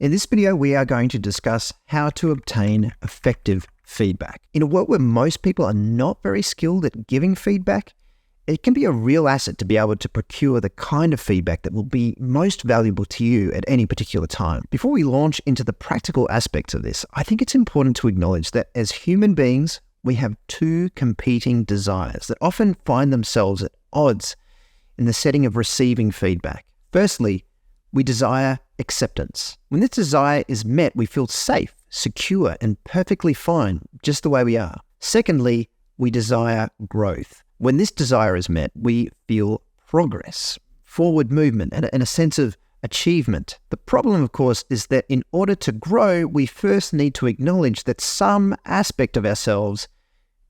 In this video, we are going to discuss how to obtain effective feedback. In a world where most people are not very skilled at giving feedback, it can be a real asset to be able to procure the kind of feedback that will be most valuable to you at any particular time. Before we launch into the practical aspects of this, I think it's important to acknowledge that as human beings, we have two competing desires that often find themselves at odds in the setting of receiving feedback. Firstly, we desire acceptance. When this desire is met, we feel safe, secure, and perfectly fine just the way we are. Secondly, we desire growth. When this desire is met, we feel progress, forward movement, and a sense of achievement. The problem, of course, is that in order to grow, we first need to acknowledge that some aspect of ourselves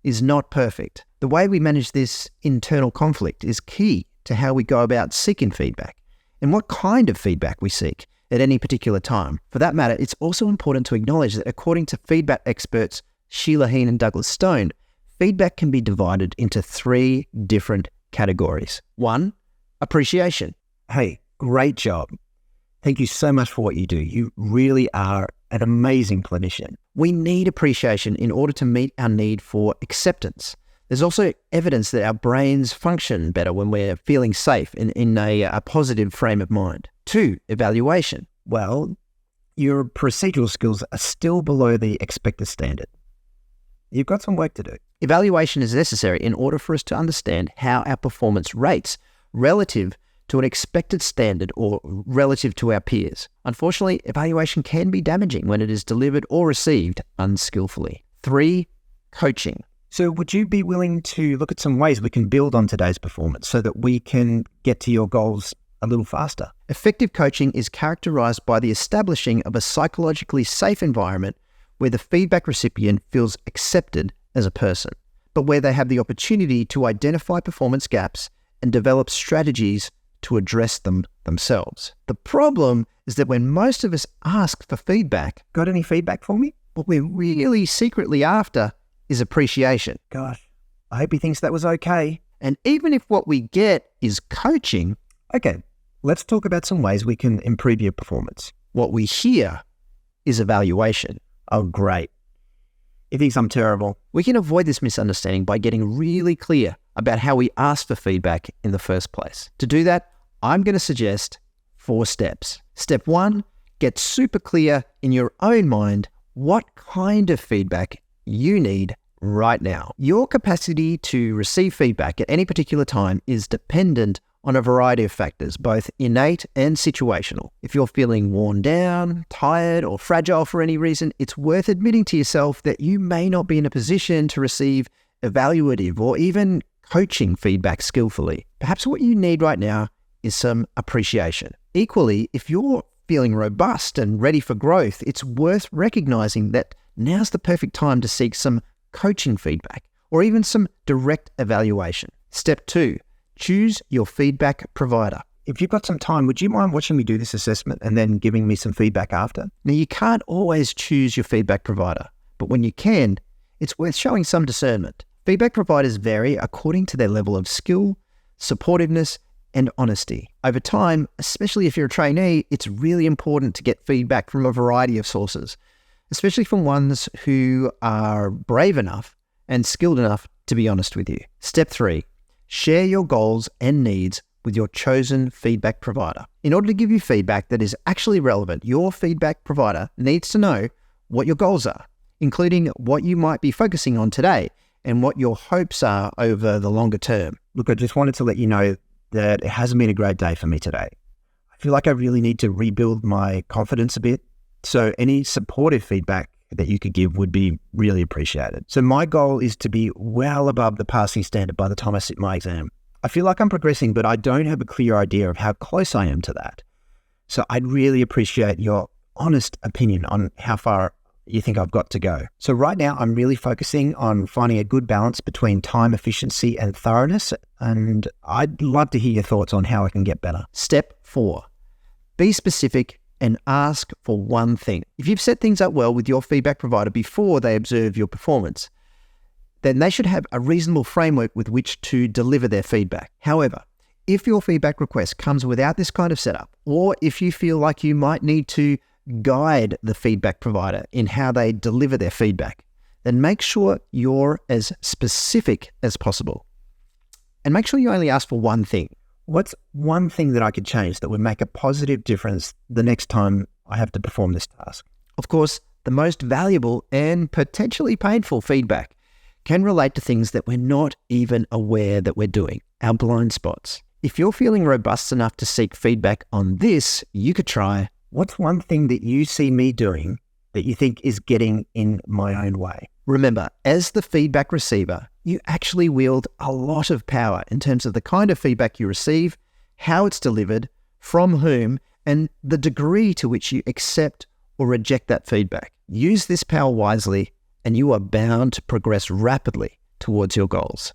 is not perfect. The way we manage this internal conflict is key to how we go about seeking feedback and what kind of feedback we seek at any particular time. For that matter, it's also important to acknowledge that according to feedback experts Sheila Heen and Douglas Stone, feedback can be divided into three different categories. 1, appreciation. Hey, great job. Thank you so much for what you do. You really are an amazing clinician. We need appreciation in order to meet our need for acceptance. There's also evidence that our brains function better when we're feeling safe in a positive frame of mind. 2, evaluation. Well, your procedural skills are still below the expected standard. You've got some work to do. Evaluation is necessary in order for us to understand how our performance rates relative to an expected standard or relative to our peers. Unfortunately, evaluation can be damaging when it is delivered or received unskillfully. 3, coaching. So would you be willing to look at some ways we can build on today's performance so that we can get to your goals a little faster? Effective coaching is characterized by the establishing of a psychologically safe environment where the feedback recipient feels accepted as a person, but where they have the opportunity to identify performance gaps and develop strategies to address them themselves. The problem is that when most of us ask for feedback, got any feedback for me? What we're really secretly after is appreciation. Gosh, I hope he thinks that was okay. And even if what we get is coaching, okay, let's talk about some ways we can improve your performance. What we hear is evaluation. Oh, great. He thinks I'm terrible. We can avoid this misunderstanding by getting really clear about how we ask for feedback in the first place. To do that, I'm going to suggest 4 steps. Step 1, get super clear in your own mind what kind of feedback you need right now. Your capacity to receive feedback at any particular time is dependent on a variety of factors, both innate and situational. If you're feeling worn down, tired, or fragile for any reason, it's worth admitting to yourself that you may not be in a position to receive evaluative or even coaching feedback skillfully. Perhaps what you need right now is some appreciation. Equally, if you're feeling robust and ready for growth, it's worth recognizing that now's the perfect time to seek some coaching feedback or even some direct evaluation. Step 2, choose your feedback provider. If you've got some time, would you mind watching me do this assessment and then giving me some feedback after? Now, you can't always choose your feedback provider, but when you can, it's worth showing some discernment. Feedback providers vary according to their level of skill, supportiveness, and honesty. Over time, especially if you're a trainee, it's really important to get feedback from a variety of sources, especially from ones who are brave enough and skilled enough to be honest with you. Step 3, share your goals and needs with your chosen feedback provider. In order to give you feedback that is actually relevant, your feedback provider needs to know what your goals are, including what you might be focusing on today and what your hopes are over the longer term. Look, I just wanted to let you know that it hasn't been a great day for me today. I feel like I really need to rebuild my confidence a bit. So any supportive feedback that you could give would be really appreciated. So my goal is to be well above the passing standard by the time I sit my exam. I feel like I'm progressing, but I don't have a clear idea of how close I am to that. So I'd really appreciate your honest opinion on how far you think I've got to go. So right now I'm really focusing on finding a good balance between time efficiency and thoroughness, and I'd love to hear your thoughts on how I can get better. Step 4, be specific and ask for one thing. If you've set things up well with your feedback provider before they observe your performance, then they should have a reasonable framework with which to deliver their feedback. However, if your feedback request comes without this kind of setup, or if you feel like you might need to guide the feedback provider in how they deliver their feedback, then make sure you're as specific as possible. And make sure you only ask for one thing. What's one thing that I could change that would make a positive difference the next time I have to perform this task? Of course, the most valuable and potentially painful feedback can relate to things that we're not even aware that we're doing, our blind spots. If you're feeling robust enough to seek feedback on this, you could try, what's one thing that you see me doing that you think is getting in my own way? Remember, as the feedback receiver, you actually wield a lot of power in terms of the kind of feedback you receive, how it's delivered, from whom, and the degree to which you accept or reject that feedback. Use this power wisely, and you are bound to progress rapidly towards your goals.